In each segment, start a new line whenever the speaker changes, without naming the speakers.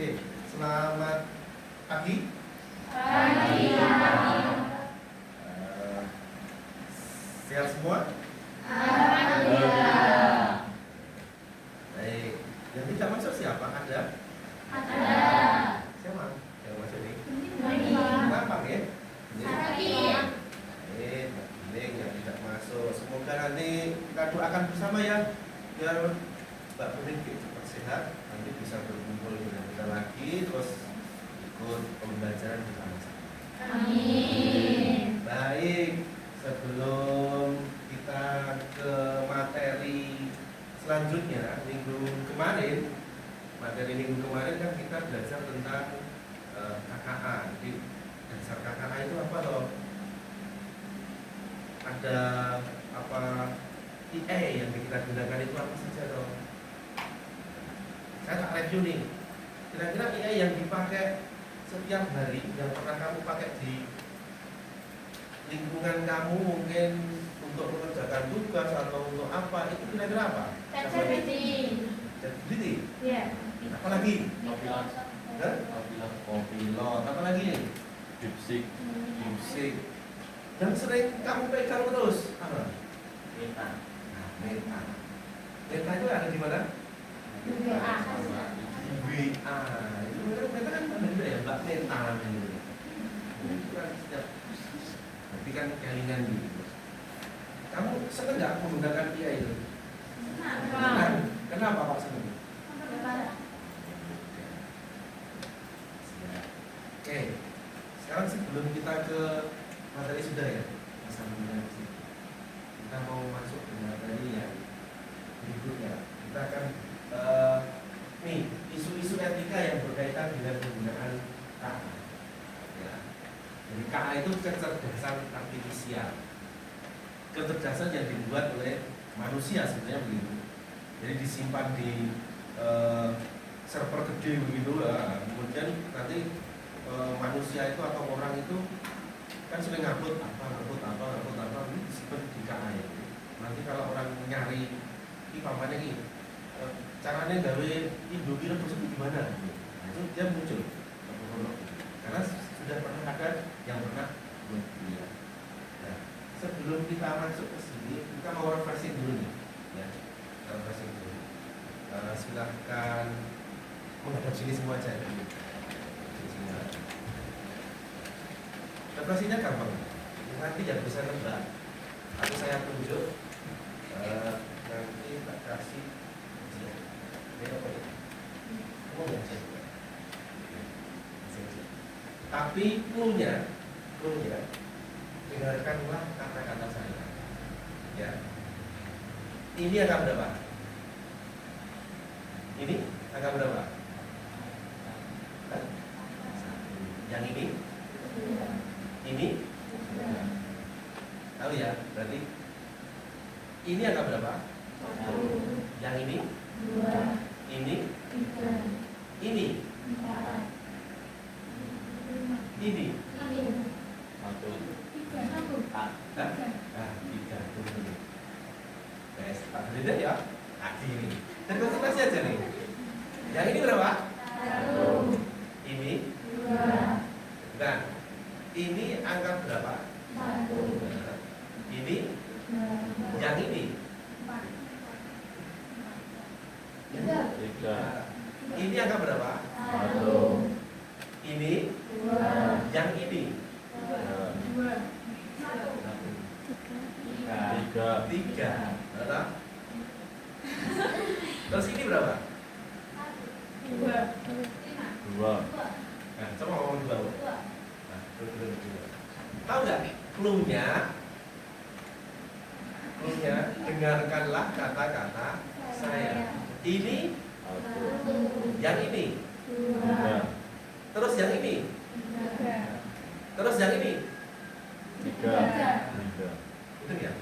Oke, selamat pagi.
Pagi.
Sehat semua?
Alhamdulillah.
Baik. Yang tidak masuk siapa? Ada?
Ada.
Siapa? Yang masuk ini?
Ini.
Kenapa ya?
Sakit.
Baik, Mbak yang tidak masuk. Semoga nanti kita doakan bersama ya, biar Mbak Kuning cepat sehat, nanti bisa berkumpul dengan kita lagi, terus ikut pembelajaran bersama-sama.
Amin.
Baik, sebelum kita ke materi selanjutnya, materi minggu kemarin kan kita belajar tentang KKA. Jadi dasar KKA itu apa loh? Ada apa IE yang kita gunakan itu apa saja loh? Saya tak review nih. Kira-kira IE yang dipakai setiap hari yang pernah kamu pakai di lingkungan kamu, mungkin untuk mengerjakan tugas atau untuk apa, itu kira-kira apa?
ChatGPT.
ChatGPT.
Iya.
Apa lagi?
Kopilot.
Hah?
Kopilot.
Apa lagi?
Dipsik.
Musik. Yang sering kamu pegang terus apa?
Meta.
Nah, Meta. Meta itu ada di mana?
WA.
Di WA. Itu Meta kan ada juga ya, Mbak Meta namanya. Itu kan setiap berarti kan jaringan gitu. Kamu seneng nggak menggunakan IA itu? Senang. Kenapa Pak seneng? Oke, sekarang sebelum kita ke materi sudah ya, sambil kita mau masuk ke materi yang berikutnya. Kita akan nih isu-isu etika yang berkaitan dengan penggunaan KA. Ya. Jadi KA itu kecerdasan artifisial, kecerdasan yang dibuat oleh manusia sebenarnya begitu. Jadi disimpan di server gede begitu lah. Kemudian nanti manusia itu atau orang itu kan sering ngupload apa ini disimpan di KA ya. Nanti kalau orang nyari ini pamannya ini caranya gawe Indomie rebus itu gimana? Nah, itu dia muncul karena sudah pernah ada yang pernah buat dia. Nah, sebelum kita masuk ke sini, kita mau refreshing dulu nih, ya. Kita refreshing dulu. Silahkan menghadap sini semua aja. Refreshingnya gampang. Nanti yang bisa nebak, atau saya tunjuk. Nanti tak kasih. Tapi clue-nya dengarkanlah kata-kata saya. Ya. Ini angka berapa? Ini angka berapa? Hah? Yang ini? Ini? Tahu ya? Berarti ini angka berapa? Yang ini? Ini? Ini? Ini?
Satu.
Hah? Nah, 3. Tak beda ya? Tadi ini. Dan konsentrasi aja nih. Yang ini berapa? Ini? Nah, ini angka berapa? Ini? Yang ini?
Tiga.
Ini angka berapa? Ini? Yang ini?
Tiga.
3. Berapa? Terus ini berapa?
Dua.
Nah, coba ngomong di bawah. Nah, dua. Tahu nggak? Clue-nya, dengarkanlah kata-kata saya. Ini,
Satu.
yang ini,
Tiga.
terus yang ini, terus yang ini.
Tiga.
Itu ya?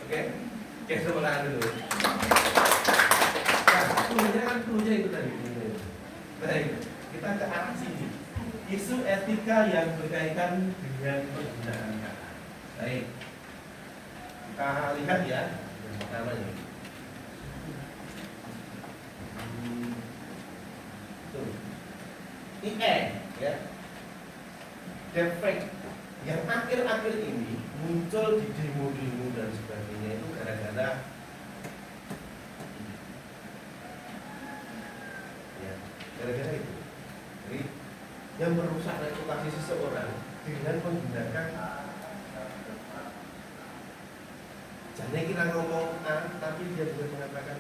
Oke? Oke, tepuk tangan dulu. Nah, clue-nya itu tadi. Baik, kita ke arah sini. Isu etika yang berkaitan dengan penggunaan kata. Baik, kita lihat ya. Yang pertama ini. Tuh. IE ya. Defect yang akhir-akhir ini muncul di demo-demo dan sebagainya itu gara-gara ya, gara-gara itu. Jadi yang merusak reputasi seseorang dengan menggunakan jangan kita ngomong A tapi dia juga mengatakan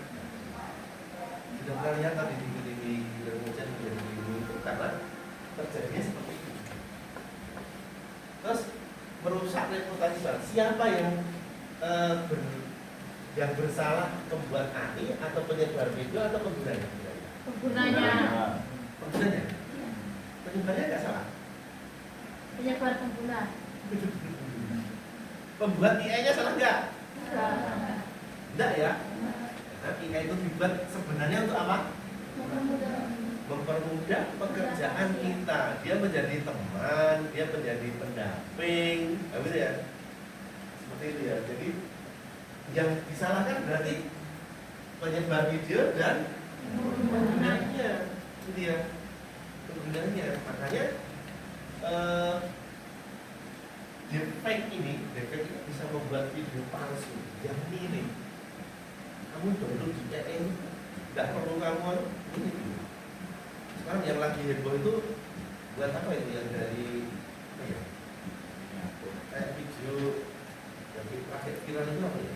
sudah pernah lihat tadi di TV kemudian menjadi itu karena terjadinya seperti itu. Terus merusak reputasi seseorang. Siapa yang yang bersalah pembuat AI atau penyebar video atau penggunanya?
Penggunanya.
Penggunanya. Penyebarnya nggak salah.
Penyebar pengguna.
Pembuat AI-nya salah nggak?
Enggak.
Enggak ya. Nah, AI itu dibuat sebenarnya untuk apa? Mempermudah pekerjaan kita. Dia menjadi teman, dia menjadi pendamping, gitu ya. Seperti itu ya. Jadi yang disalahkan berarti penyebar video dan penggunanya, itu dia. Penggunanya, makanya defect ini bisa membuat video palsu yang mirip. Kamu download di AI, nggak perlu kamu ini. Sekarang yang lagi heboh itu buat apa itu yang dari apa ya? Kayak video yang pakai viral itu apa ya?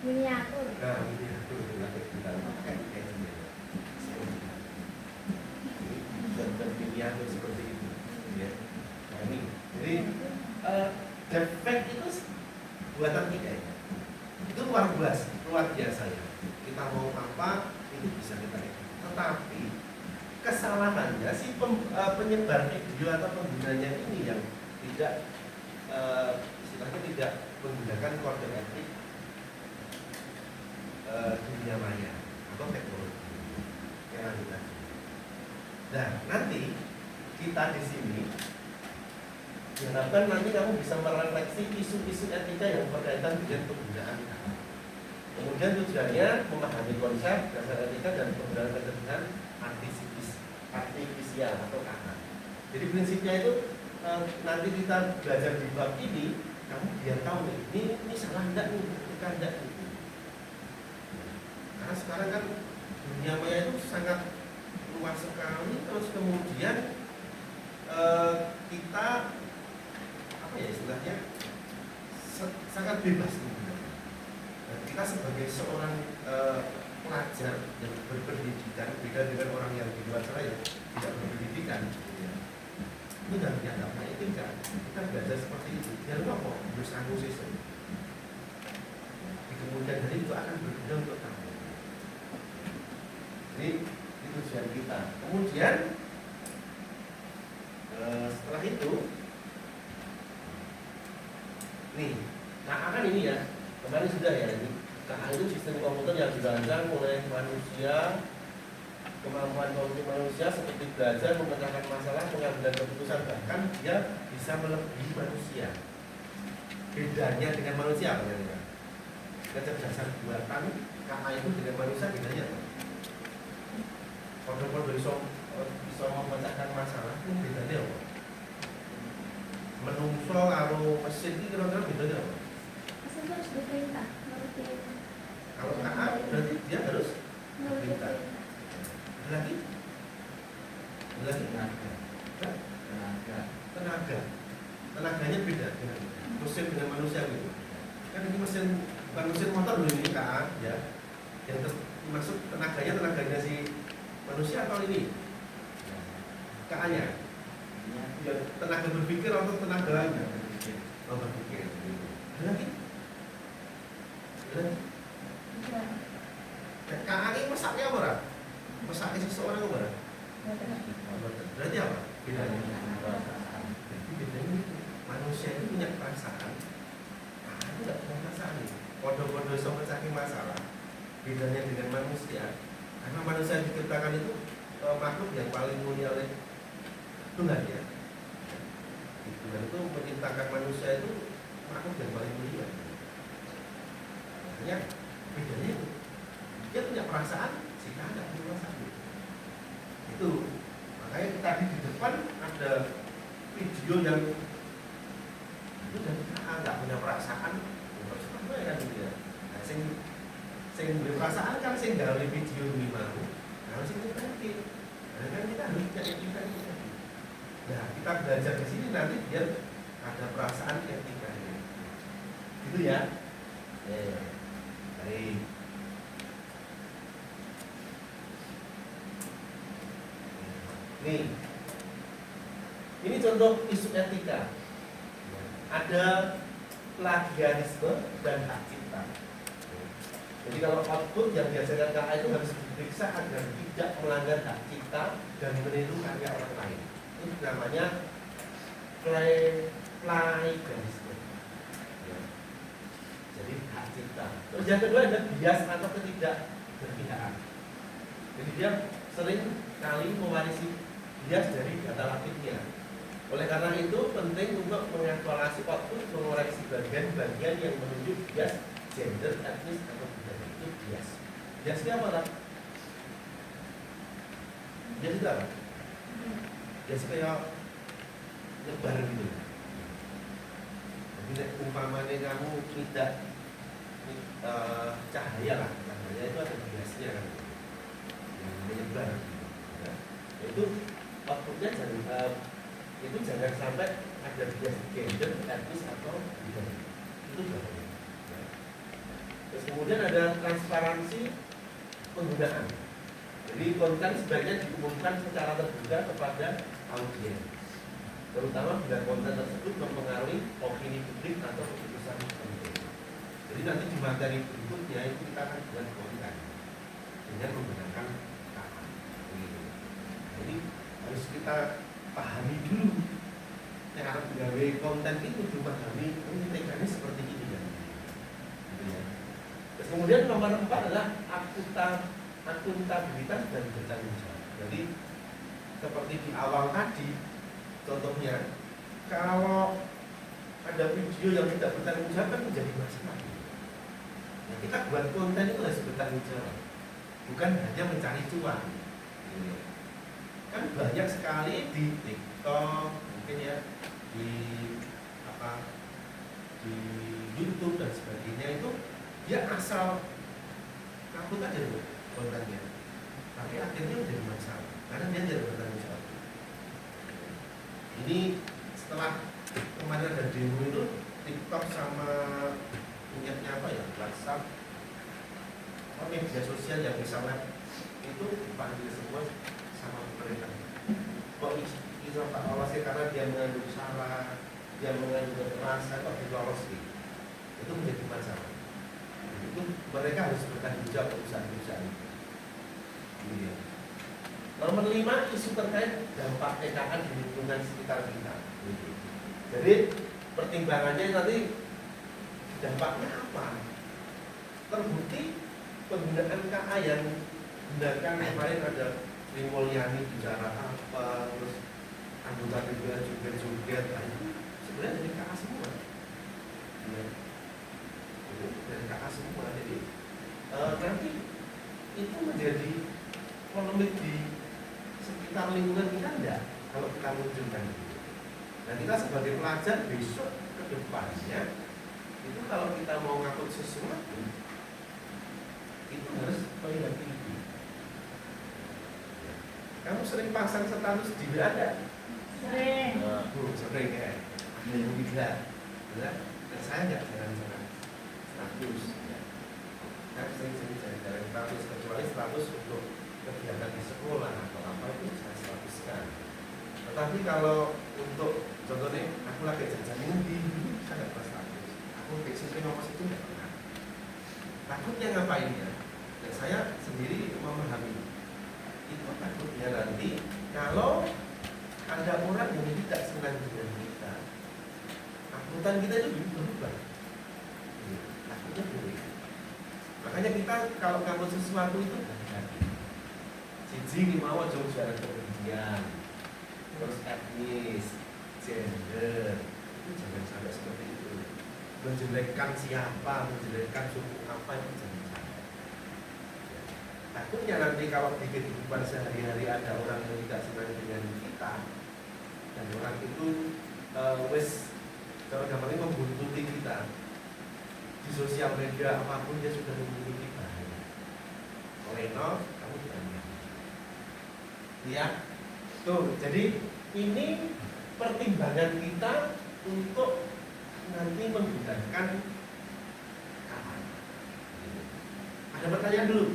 Miniatur.
Nah, ini aku pakai viral kayak ini. Dan miniatur seperti itu, ya. Nah, ini, jadi defect itu buatan kita ya. Itu luar biasa ya. Kita mau apa itu bisa kita lihat. Tetapi kesalahannya si penyebar video atau penggunanya ini yang tidak istilahnya tidak menggunakan kode etik dunia maya atau teknologi yang lanjutan. Nah, nanti kita di sini diharapkan nanti kamu bisa merefleksi isu-isu etika yang berkaitan dengan penggunaan kata. Kemudian tujuannya memahami konsep dasar etika dan penggunaan kecerdasan artifisial atau kata. Jadi prinsipnya itu nanti kita belajar di bab ini, kamu biar tahu nih, ini salah enggak nih, etika enggak nih. Karena sekarang kan dunia maya itu sangat luas sekali, terus kemudian kita apa ya istilahnya sangat bebas sebenarnya. Dan kita sebagai seorang pelajar yang berpendidikan beda dengan orang yang di luar sana yang tidak berpendidikan, ya. Itu dan dianggapnya etika. Kita belajar seperti itu. Biar apa? Bersanggu sistem. Di kemudian hari itu akan berguna untuk kamu. Jadi itu tujuan kita. Kemudian setelah itu nih, KA kan ini ya, kemarin sudah ya ini. KA itu sistem komputer yang dirancang oleh manusia, kemampuan kognitif manusia seperti belajar, memecahkan masalah, pengambilan keputusan, bahkan dia bisa melebihi manusia. Bedanya dengan manusia apa ya? Kecerdasan buatan KA itu dengan manusia bedanya apa? Kode-kode bisa memecahkan masalah, itu bedanya apa? Menungso karo mesin ini kira-kira bedanya apa?
Mesin harus diperintah, ngerti.
Kalau KA berarti dia harus diperintah. Lagi tenaganya beda dengan mesin dengan manusia gitu. Kan ini mesin bukan mesin motor loh ini KA ya. Yang maksud tenaganya si manusia atau ini KA-nya? Ya, tenaga berpikir atau tenaga berpikir. Lagi. KA ini masaknya apa? Masaknya seseorang apa? Berarti apa? Bedanya. Jadi bedanya itu manusia itu punya perasaan. KA itu tidak punya perasaan. Kode-kode bisa mencari masalah. Bedanya dengan manusia. Karena manusia yang diciptakan itu makhluk yang paling mulia oleh Tuhan ya. Tuhan itu menciptakan manusia itu makhluk yang paling mulia. Makanya bedanya itu dia punya perasaan, jika tidak punya perasaan. Itu Makanya tadi di depan ada video yang itu dan nggak punya perasaan, terus apa ya kan gitu ya. Nah, sing berperasaan kan sing gawe video ini mau, nah sing ngerti. Nah kan kita harus punya etika itu tadi. Nah kita belajar di sini nanti biar ada perasaan etikanya, gitu ya. Baik. Nih, ini contoh isu etika. Ada plagiarisme dan hak cipta. Jadi kalau output yang dihasilkan KA itu harus diperiksa agar tidak melanggar hak cipta dan meniru karya orang lain. Itu namanya plagiarisme. Ya. Jadi hak cipta. Terus yang kedua ada bias atau ketidakberpihakan. Jadi dia sering kali mewarisi bias dari data lapiknya. Oleh karena itu penting untuk mengevaluasi output, mengoreksi bagian-bagian yang menunjuk bias gender, etnis atau budaya. Itu bias. Biasnya apa lah? Bias itu apa? Bias kayak nyebar gitu. Jadi umpamanya kamu tidak cahaya lah, cahaya itu ada biasnya kan, yang menyebar. Ya. Itu outputnya jangan sampai ada bias gender, etnis atau budaya. Itu bahaya. Ya. Terus kemudian ada transparansi penggunaan. Jadi konten sebaiknya diumumkan secara terbuka kepada audiens, terutama bila konten tersebut mempengaruhi opini publik atau keputusan penting. Jadi nanti di materi berikutnya itu kita akan buat konten dengan menggunakan kata. Jadi harus kita pahami dulu. Cara menggawe konten itu dipahami, ini tekniknya seperti ini kan. Gitu ya. Terus kemudian nomor 4 adalah akuntabilitas dan bertanggung jawab. Jadi seperti di awal tadi, contohnya kalau ada video yang tidak bertanggung jawab kan menjadi masalah. Nah, kita buat konten itu harus bertanggung jawab, bukan hanya mencari cuan. Kan banyak sekali di TikTok, mungkin ya di YouTube dan sebagainya itu dia asal ngaput aja loh kontennya, tapi akhirnya menjadi masalah karena dia tidak bertanggung jawab. Ini setelah kemarin ada demo itu TikTok sama punyanya apa ya, WhatsApp, media sosial yang bisa web itu dipanggil semua sama pemerintah. Kok bisa Pak lolos ya karena dia mengandung sara, dia mengandung kekerasan, kok dilolos gitu? Itu menjadi masalah. Itu mereka harus bertanggung jawab perusahaan-perusahaan. Gitu. Nomor 5, isu terkait dampak TKA di lingkungan sekitar kita. Gitu. Jadi pertimbangannya nanti dampaknya apa? Terbukti penggunaan KA yang gunakan kemarin ada Sri Mulyani bicara apa, terus anggota DPR joget-joget, itu sebenarnya dari KA semua. Ya. Itu dari KA semua. Jadi nanti itu menjadi polemik di sekitar lingkungan kita enggak kalau kita munculkan itu. Nah kita sebagai pelajar besok ke depannya itu kalau kita mau ngakut sesuatu itu harus melihat TV. Kamu sering pasang status di WA enggak?
Sering.
Sering ya. Ada yang tidak. Benar? Dan saya enggak jarang-jarang status. Saya sering jarang status, kecuali status untuk kegiatan di sekolah atau apa itu saya statuskan. Tetapi kalau untuk contohnya aku lagi jajan ini saya nggak pernah status. Aku sesuai nomor itu nggak pernah. Takutnya ngapain ya? Dan saya sendiri memahami itu takutnya nanti kalau ada orang yang tidak senang dengan kita, angkutan kita itu berubah. Takutnya begitu. Makanya kita kalau ngangkut sesuatu itu hati-hati. Siji mau jauh jalan kebencian, terus etnis, gender, itu jangan sampai seperti itu. Menjelekkan siapa, menjelekkan suku apa itu jangan sampai. Takutnya nanti kalau di kehidupan sehari-hari ada orang yang tidak senang dengan orang itu wes cara gampangnya membuntuti kita di sosial media apapun dia sudah membuntuti bahaya. Leno, kamu tanya. Ya, tuh. Jadi ini pertimbangan kita untuk nanti menggunakan kapan. Ada pertanyaan dulu.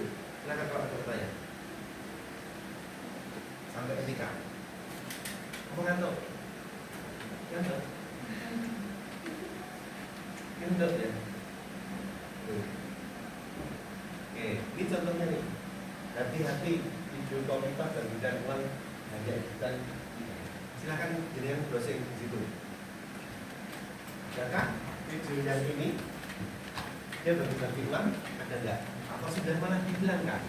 Silakan kalau ada pertanyaan. Sampai ketika. Kamu ngantuk? Ngantuk? Ngantuk ya? Oke, ini contohnya nih. Hati-hati video komunitas dan bidang uang hanya dan silakan jadikan browsing di situ. Adakah video yang ini dia berbagi uang? Ada enggak? Atau sudah malah dihilangkan?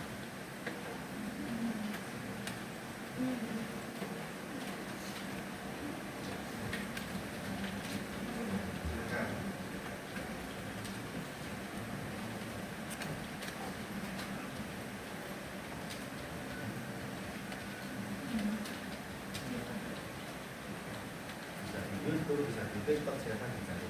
Silakan. Bisa di YouTube, bisa di TikTok, silakan dicari.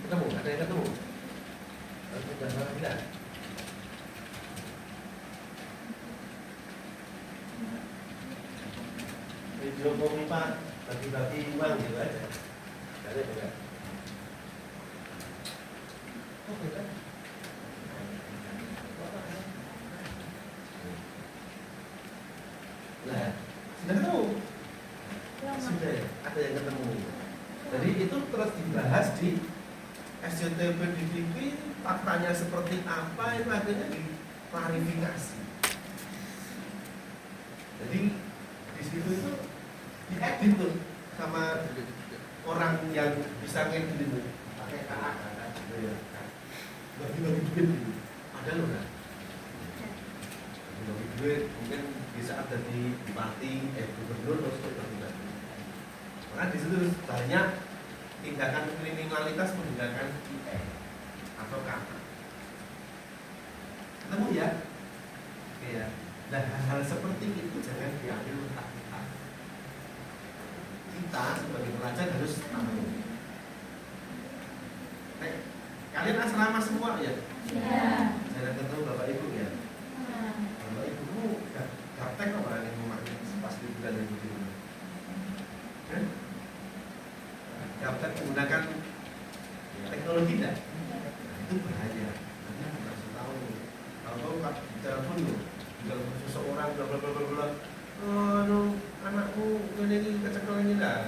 Ketemu, ada yang ketemu? Sudah malah tidak? Video komunitas bagi-bagi uang gitu aja. Ada enggak? Oh, beda. Nah, sudah ketemu? Sudah ya? Ada yang ketemu. Jadi itu terus dibahas di SCTV di TV, faktanya seperti apa, itu akhirnya diklarifikasi. Jadi di situ itu diedit tuh sama orang yang bisa ngedit itu pakai KA gitu ya. Bagi-bagi duit gitu. Ada loh kan? Bagi-bagi duit mungkin bisa ada di bupati, gubernur terus bagi-bagi. Maka di situ banyak tindakan kriminalitas menggunakan IE atau kata. Ketemu ya? Oke ya. Nah, hal-hal seperti itu jangan diambil mentah-mentah. Kita sebagai pelajar harus tahu. Kalian asrama semua ya?
Ya.
Jangan ketemu bapak ibu ya. Bapak ibumu gaptek kok orang yang memakai pas liburan ibu di rumah. Kan? Gaptek menggunakan teknologi tidak? Nah, itu bahaya. Nanti aku kasih tahu. Kalau kau bicara pun juga seseorang bla bla bla bla bla. Oh, no, anakku ini kecekel ini dah.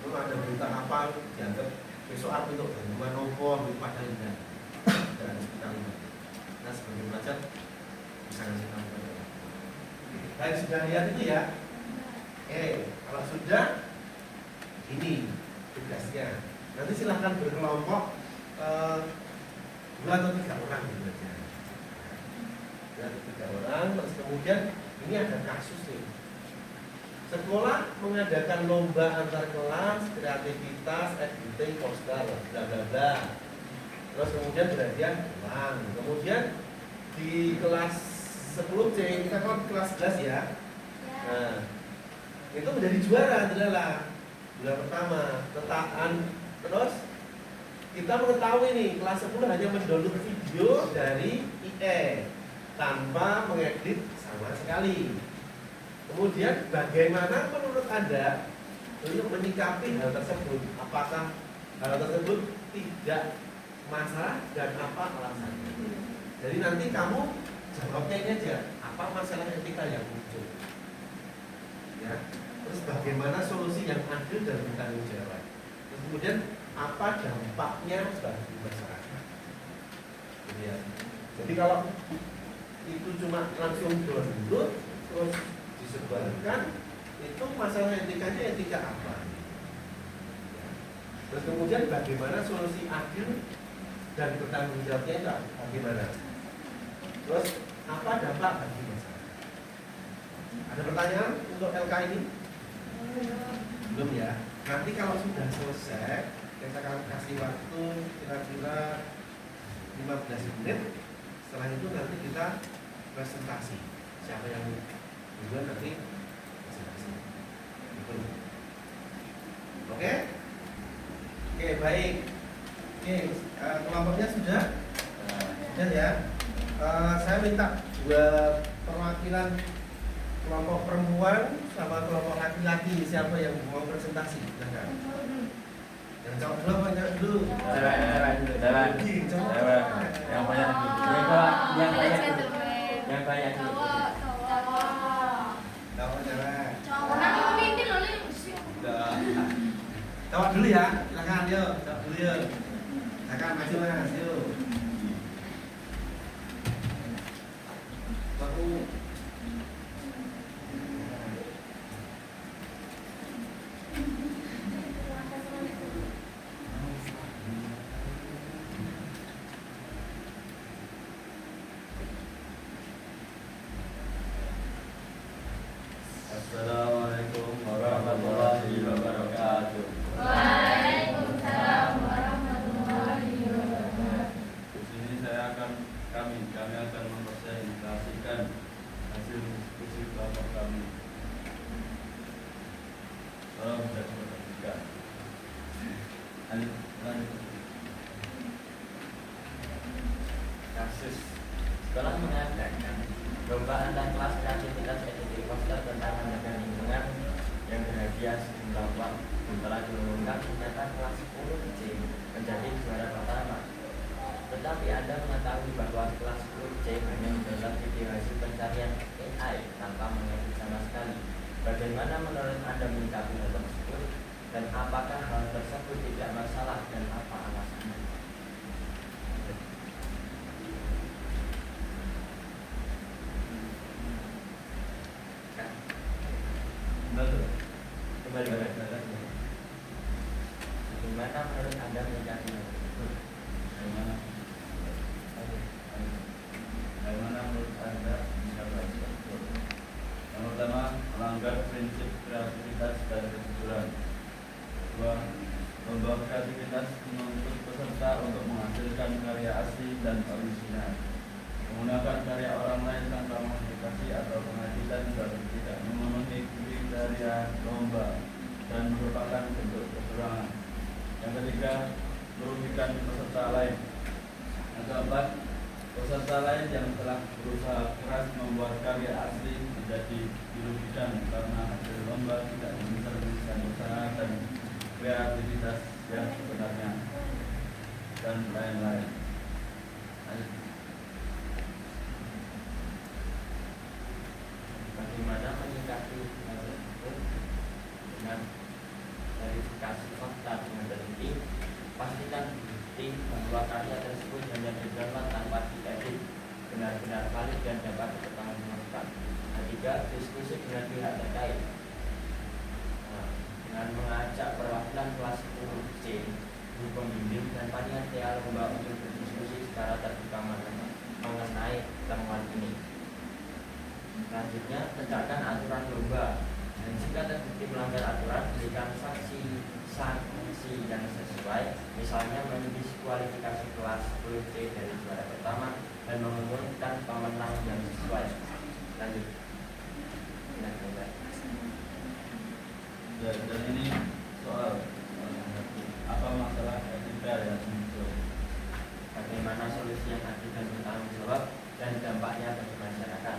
Kalau ada berita apa dianggap besok aku untuk gangguan nopo itu padahal tidak. Tidak harus kita lihat. Nah, sebagai pelajar bisa ngasih tahu. Baik, sudah lihat itu ya. Kalau sudah, ini tugasnya. Nanti silahkan berkelompok 2 atau 3 orang gitu aja. 2 atau 3 orang, terus kemudian ini ada kasus nih. Sekolah mengadakan lomba antar kelas, kreativitas, editing, poster, bla bla bla. Terus kemudian berhadiah uang. Kemudian di kelas 10C, kita kan kelas 11 ya. Nah, itu menjadi juara adalah bulan pertama tetaan. Terus kita mengetahui nih kelas 10 hanya mendownload video dari IE tanpa mengedit sama sekali. Kemudian bagaimana menurut Anda untuk menyikapi hal tersebut? Apakah hal tersebut tidak masalah dan apa alasannya? Jadi nanti kamu jawabnya ini aja, apa masalah etika yang muncul? Ya. Terus bagaimana solusi yang adil dan bertanggung jawab? Terus kemudian apa dampaknya bagi masyarakat? Ya. Jadi kalau itu cuma langsung download terus disebarkan, itu masalah etikanya etika apa? Ya. Terus kemudian bagaimana solusi adil dan bertanggung jawabnya itu bagaimana? Terus apa dampak bagi masyarakat? Ada pertanyaan untuk LK ini? Belum ya? Nanti kalau sudah selesai, kita akan kasih waktu kira-kira 15 menit. Setelah itu nanti kita presentasi. Siapa yang duluan nanti presentasi. Gitu. Oke? Oke, baik. Oke, kelompoknya sudah? Sudah ya. Saya minta dua perwakilan kelompok perempuan sama kelompok laki-laki, siapa yang mau presentasi? Silakan. Yang cowok dulu apa yang cowok dulu?
Cewek dulu. Cewek.
Ih, cowok.
Cewek. Yang banyak dulu. Yang banyak dulu. Yang banyak dulu.
Cowok cewek.
Udah.
Cowok dulu ya. Silakan yuk, cowok dulu yuk. Silakan maju Mas, yuk. Aku
Assalamualaikum warahmatullahi wabarakatuh. Di sini kami akan mempresentasikan hasil diskusi kelompok kami. Tolong bisa diperhatikan. Lanjut.
Kasus sekolah mengadakan lomba antar kelas kreativitas editing poster tentang menjaga lingkungan yang berhadiah sejumlah uang. Setelah diumumkan ternyata kelas 10C menjadi juara pertama. Tetapi Anda mengetahui bahwa kelas 10C hanya mendapat video hasil pencarian AI tanpa mengedit sama sekali. Bagaimana menurut Anda menyikapi hal tersebut? Dan apakah hal tersebut tidak masalah dan apa alasannya?
Betul.
Kembali. Bagaimana menurut Anda menyikapi hal tersebut?
Bagaimana menurut Anda menyikapi hal tersebut? Yang pertama, melanggar prinsip kreativitas dan kejujuran. Kedua, lomba kreativitas menuntut peserta untuk menghasilkan karya asli dan orisinal. Menggunakan karya orang lain tanpa modifikasi atau pengeditan dan tidak memenuhi kriteria lomba dan merupakan bentuk kecurangan. Yang ketiga, merugikan peserta lain. Yang keempat, peserta lain yang telah berusaha keras membuat karya asli menjadi dirugikan karena hasil lomba tidak mencerminkan usaha dan kreativitas yang sebenarnya, dan lain-lain.
Bagaimana menyikapi hal tersebut? Dengan verifikasi fakta dengan teliti, pastikan bukti bahwa karya tersebut hanya didownload tanpa diedit, benar-benar valid dan dapat dipertanggungjawabkan. Ketiga, diskusi dengan pihak terkait. Dengan mengajak perwakilan kelas 10C, guru pembimbing dan panitia lomba untuk berdiskusi secara terbuka mengenai temuan ini. Selanjutnya, tegakkan aturan lomba, dan jika terbukti melanggar aturan, berikan sanksi yang sesuai, misalnya mendiskualifikasi kelas 10C dari juara pertama dan mengumumkan pemenang yang sesuai. Lanjut.
Dan ini soal apa masalah etika yang muncul.
Bagaimana solusi yang adil dan bertanggung jawab dan dampaknya bagi masyarakat.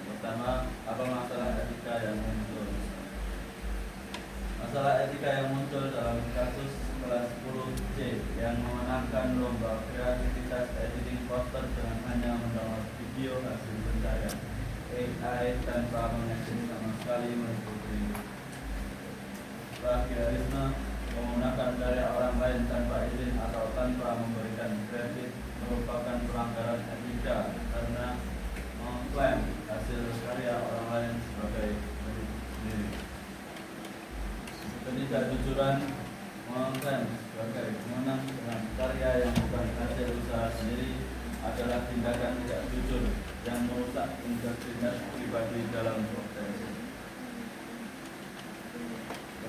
Pertama, apa masalah etika yang muncul? Masalah etika yang muncul dalam kasus kelas 10C yang memenangkan lomba kreativitas editing poster dengan hanya mendownload video hasil pencarian AI tanpa mengedit sama sekali meliputi plagiarisme, menggunakan karya orang lain tanpa izin atau tanpa memberikan kredit merupakan pelanggaran etika karena mengklaim hasil karya orang lain sebagai milik sendiri. Ketidakjujuran, mengklaim sebagai pemenang dengan karya yang bukan hasil usaha sendiri adalah tindakan tidak jujur yang merusak integritas pribadi dalam proses.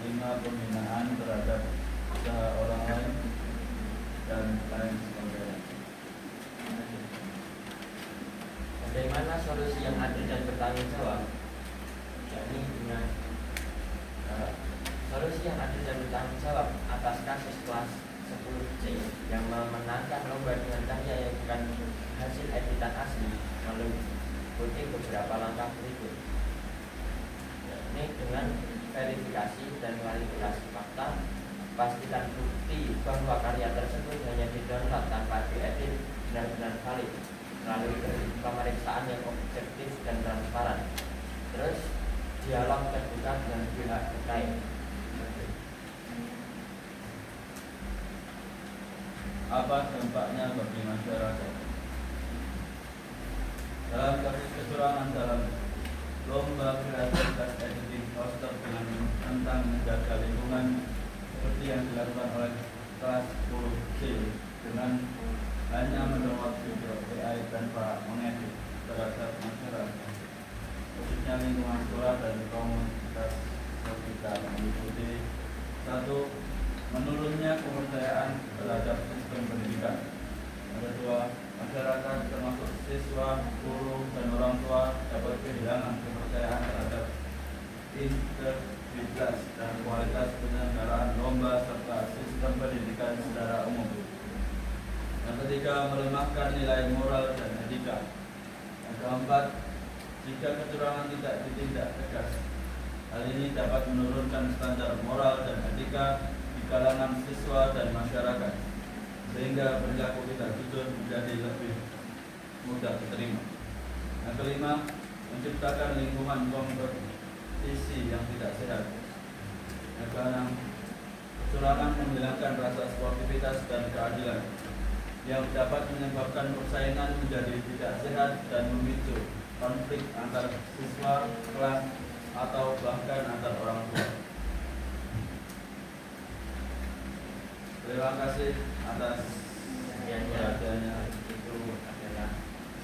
kelima pembinaan terhadap usaha orang lain dan lain sebagainya.
Bagaimana solusi yang adil dan bertanggung jawab? Yakni dengan solusi yang adil dan bertanggung jawab atas kasus kelas 10C yang memenangkan lomba dengan karya yang bukan hasil editan asli meliputi beberapa langkah berikut, yakni dengan verifikasi dan klarifikasi fakta, pastikan bukti bahwa karya tersebut hanya di-download tanpa diedit benar-benar valid melalui pemeriksaan yang objektif dan transparan. Terus dialog terbuka dengan pihak terkait.
Apa dampaknya bagi masyarakat? Dalam kasus kecurangan dalam lomba kreativitas editing poster dengan tentang menjaga lingkungan seperti yang dilakukan oleh kelas 10C dengan hanya mendownload video AI tanpa mengedit terhadap masyarakat, khususnya lingkungan sekolah dan komunitas sekitar, meliputi 1. Menurunnya kepercayaan terhadap sistem pendidikan. Ada 2. Masyarakat termasuk siswa, guru, dan orang tua dapat kehilangan kepercayaan terhadap integritas dan kualitas penyelenggaraan lomba serta sistem pendidikan secara umum. Yang 3. Melemahkan nilai moral dan etika. Yang 4. Jika kecurangan tidak ditindak tegas, hal ini dapat menurunkan standar moral dan etika di kalangan siswa dan masyarakat, sehingga perilaku tidak jujur menjadi lebih mudah diterima. Yang 5. Menciptakan lingkungan kompetisi yang tidak sehat. Yang 6. Kecurangan menghilangkan rasa sportivitas dan keadilan, yang dapat menyebabkan persaingan menjadi tidak sehat dan memicu konflik antar siswa, kelas, atau bahkan antar orang tua. Terima kasih atas perhatiannya.
Itu adalah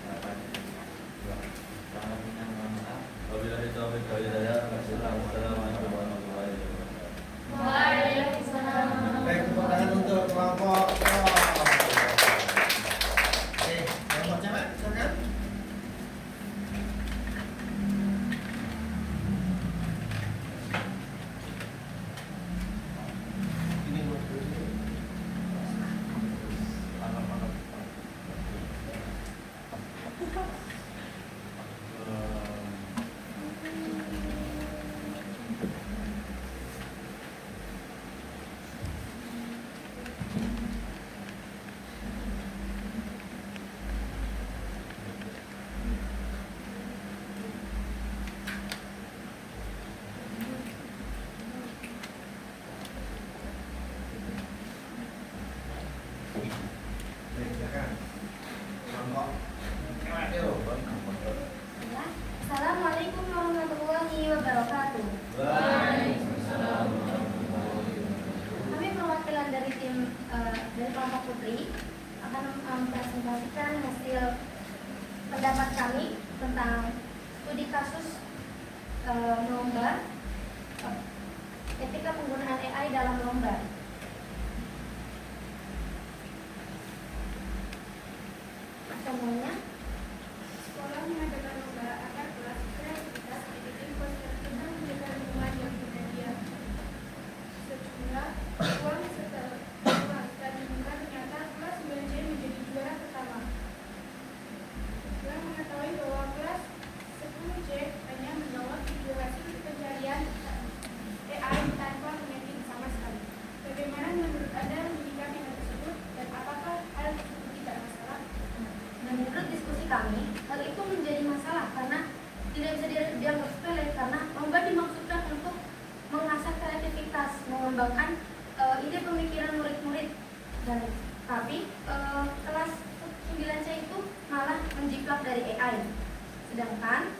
jawaban dua. Selamat minta maaf.
Wabillahi taufiq wal hidayah. Wassalamualaikum warahmatullahi wabarakatuh.
Waalaikumsalam.
Baik, tepuk tangan untuk kelompok. Oke, kelompok cewek, silakan. Ini baik, silakan. Kelompok cewek, yuk.
Assalamualaikum warahmatullahi wabarakatuh.
Waalaikumsalam.
Kami perwakilan dari tim dari kelompok putri akan mempresentasikan hasil pendapat kami tentang studi kasus lomba etika penggunaan AI dalam lomba. Contohnya,
Sekolah mengadakan lomba agar kelas kreativitas editing poster tentang menjaga lingkungan yang bermedia. Sejumlah uang setelah dan dibuka ternyata kelas 9C menjadi juara pertama. Setelah mengetahui bahwa kelas 10C hanya mendownload video hasil pencarian AI tanpa mengedit sama sekali. Bagaimana menurut Anda menyikapi hal tersebut dan apakah hal tersebut tidak masalah?
menurut diskusi kami, hal itu menjadi masalah karena tidak bisa dianggap sepele karena lomba dimaksudkan untuk mengasah kreativitas, mengembangkan ide pemikiran murid-murid dan tapi kelas 9C itu malah menjiplak dari AI. Sedangkan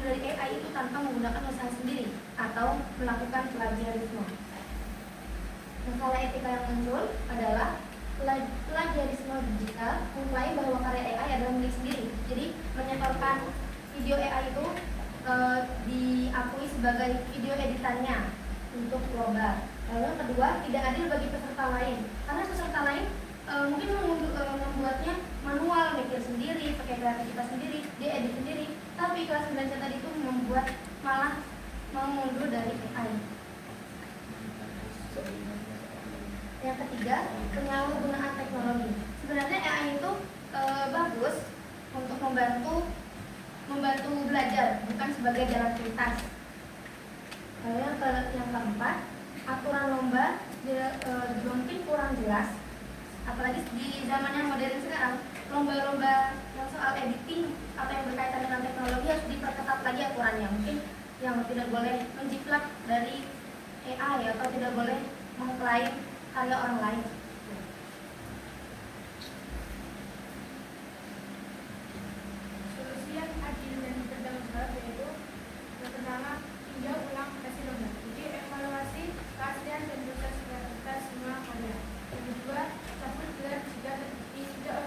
dari AI itu tanpa menggunakan usaha sendiri atau melakukan plagiarisme. Masalah etika yang muncul adalah plagiarisme digital mengklaim bahwa karya AI adalah milik sendiri. Jadi menyetorkan video AI itu diakui sebagai video editannya untuk lomba. Lalu yang kedua, tidak adil bagi peserta lain, karena peserta lain mungkin membuatnya manual, mikir sendiri, pakai kreativitas sendiri, dia edit sendiri. Tapi kelas 9C tadi itu membuat malah mengunduh dari AI. Yang ketiga, penyalahgunaan teknologi. Sebenarnya AI itu bagus untuk membantu belajar, bukan sebagai jalan pintas. Lalu yang keempat, aturan lomba juga mungkin kurang jelas. Apalagi di zaman yang modern sekarang, lomba-lomba yang soal editing atau yang berkaitan dengan teknologi harus diperketat lagi aturannya. Mungkin yang tidak boleh menjiplak dari AI atau tidak boleh mengklaim karya orang lain.
Solusi yang adil dan bertanggung jawab yaitu yang pertama, tinjau ulang hasil lomba. Jadi evaluasi keaslian dan proses kreativitas semua karya. Yang kedua, cabut gelar jika terbukti tidak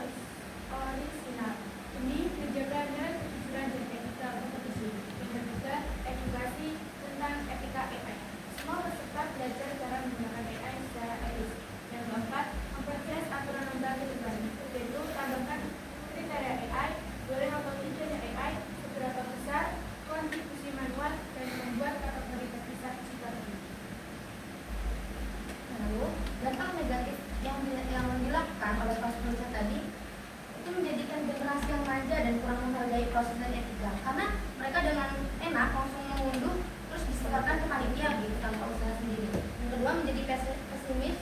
orisinal. Ini menjaga nilai kejujuran dan etika kompetisi. Yang ketiga, edukasi tentang etika AI. Semua peserta belajar cara menggunakan AI secara etis. Yang keempat, memperjelas aturan lomba ke depan, yaitu tambahkan kriteria AI, boleh atau tidaknya AI, seberapa besar, kontribusi manual, dan membuat kategori terpisah jika perlu.
Lalu, dampak negatif yang dilakukan oleh kelas 10C tadi itu menjadikan generasi yang manja dan kurang menghargai proses dan etika, karena mereka dengan enak langsung mengunduh terus disebarkan ke panitia gitu tanpa usaha sendiri. Yang kedua, menjadi pesimis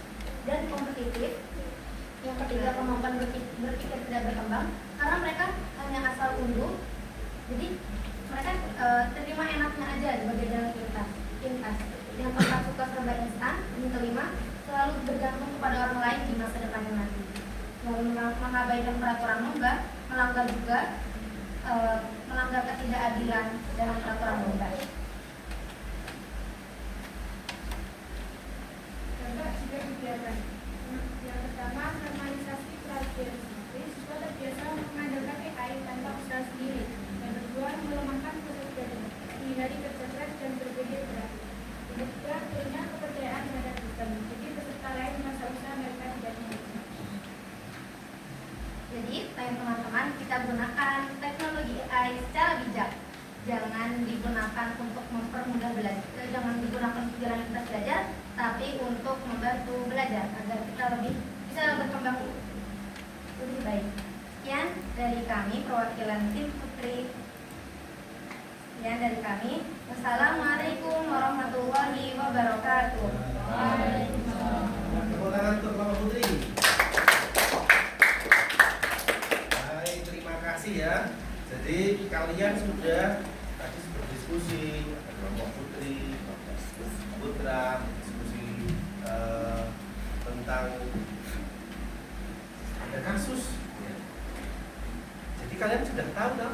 dan kompetitif. Yang ketiga, kemampuan berpikir tidak berkembang karena mereka hanya asal unduh, jadi mereka terima enaknya aja sebagai jalan pintas. Yang keempat, suka serba instan. Yang kelima, selalu bergantung kepada orang lain di masa depannya nanti. Lalu mengabaikan peraturan lomba, melanggar ketidakadilan dalam peraturan lomba.
Dampak jika dibiarkan. Yang pertama, normalisasi pelajaran. Jadi siswa terbiasa mengandalkan AI tanpa usaha sendiri. Yang kedua, melemahkan proses belajar, menghindari kerja keras dan berpikir kreatif. Yang ketiga, turunnya kepercayaan terhadap sistem. Jadi peserta lain masa usaha mereka tidak mengerti.
Jadi, teman-teman, kita gunakan teknologi AI secara bijak. Jangan digunakan untuk mempermudah belajar, jangan digunakan untuk jalan pintas belajar, tapi untuk membantu belajar agar kita bisa berkembang lebih baik. Sekian dari kami, perwakilan tim Putri. Sekian dari kami. Wassalamualaikum warahmatullahi wabarakatuh.
Waalaikumsalam.
Tepuk tangan untuk Bapak Putri. Baik, terima kasih ya. Jadi kalian sudah tadi berdiskusi, ada kelompok Putri, Putra, diskusi tentang ada kasus. Ya. Jadi kalian sudah tahu kan?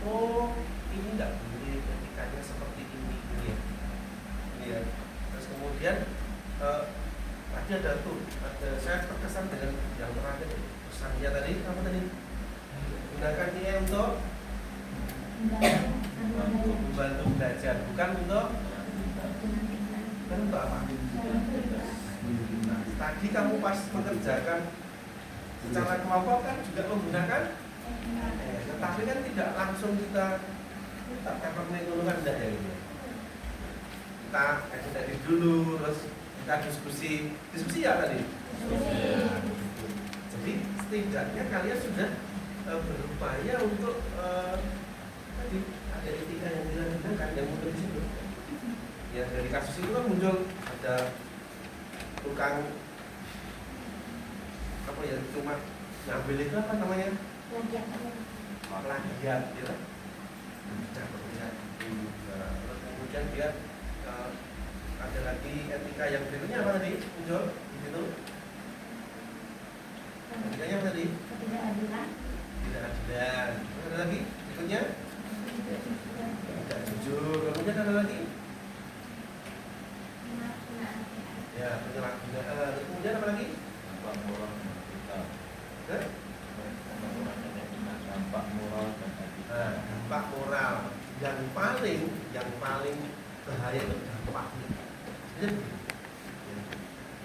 Oh, ini nggak boleh etikanya seperti ini ya. Ini ya. Terus kemudian tadi ada saya terkesan dengan yang terakhir pesannya tadi apa tadi? Gunakan ini untuk membantu belajar, bukan untuk apa? Nah, tadi kamu pas mengerjakan secara kelompok kan juga menggunakan, tetapi kan tidak langsung kita menggunakan tidak ya gitu. Kita edit dulu, terus kita diskusi ya tadi. Jadi setidaknya kalian sudah berupaya untuk tadi ada etika yang digunakan yang muncul di situ. Ya dari kasus itu kan muncul ada tukang apa ya, cuma ngambil itu apa namanya? Plagiat ya. Terus kemudian dia ada lagi etika yang berikutnya apa tadi muncul di situ? Etikanya apa tadi?
Ketidakadilan.
Tidak adilan. Ada lagi berikutnya? Tidak jujur. Kemudian ada lagi? Ya, penyalahgunaan. Kemudian apa lagi?
Dampak moral dan etika.
Hah?
Dampak moral dan etika.
Dampak moral. Yang Artinya ya,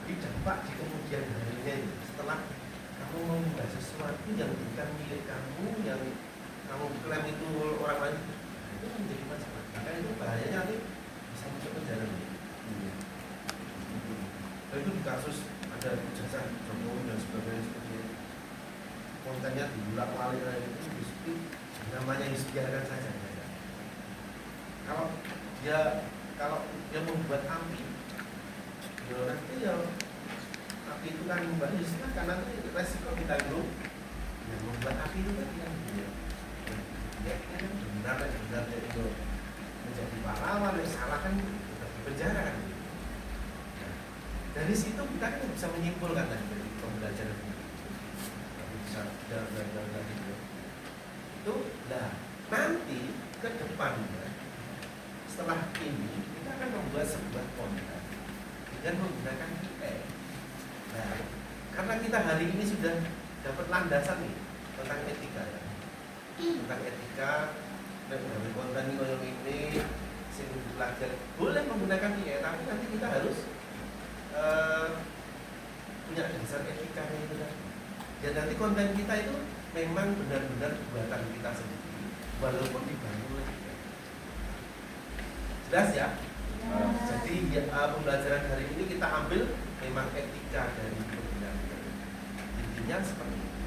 di dampak di kemudian harinya itu, setelah kamu mengubah sesuatu yang bukan milik kamu, yang kamu klaim itu orang lain, itu menjadi masalah. Maka itu bahayanya nanti bisa masuk penjara. Dan itu di kasus ada ijazah Jokowi dan sebagainya seperti itu. Kontennya diulang-ulang itu namanya biarkan saja. Kalau dia membuat api, ya nanti ya api itu kan mbak Yusna karena nanti resiko kita dulu yang membuat api itu kan yang dia kan benar itu menjadi pahlawan, yang salah kan tetap di penjara kan. Nah, dari situ kita kan bisa menyimpulkan tadi dari pembelajaran ini. Bisa belajar itu lah nanti ke depannya setelah ini kita akan membuat sebuah konten dengan menggunakan AI. Nah, karena kita hari ini sudah dapat landasan nih tentang etika ya. Tentang etika dan konten ini sing belajar boleh menggunakan AI, tapi nanti kita harus punya dasar etikanya itu kan. Ya nanti konten kita itu memang benar-benar buatan kita sendiri, walaupun dibangun oleh AI. Jelas ya? Jadi ya, pembelajaran hari ini kita ambil memang etika dari pembelajaran. Intinya seperti itu.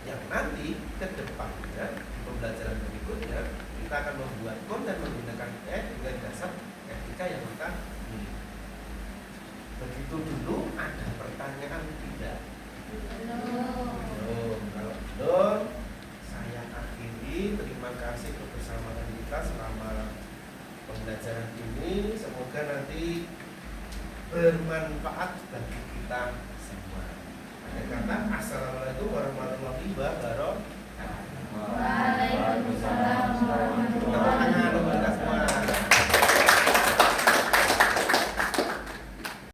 Yang nanti ke depannya pembelajaran berikutnya kita akan membuat konten menggunakan AI dengan dasar etika yang kita miliki. Begitu dulu ada pertanyaan tidak? Belum. Kalau belum, saya akhiri. Terima kasih kebersamaan kita selama pembelajaran ini. Semoga nanti bermanfaat bagi kita semua. Ada kata assalamualaikum warahmatullahi wabarakatuh.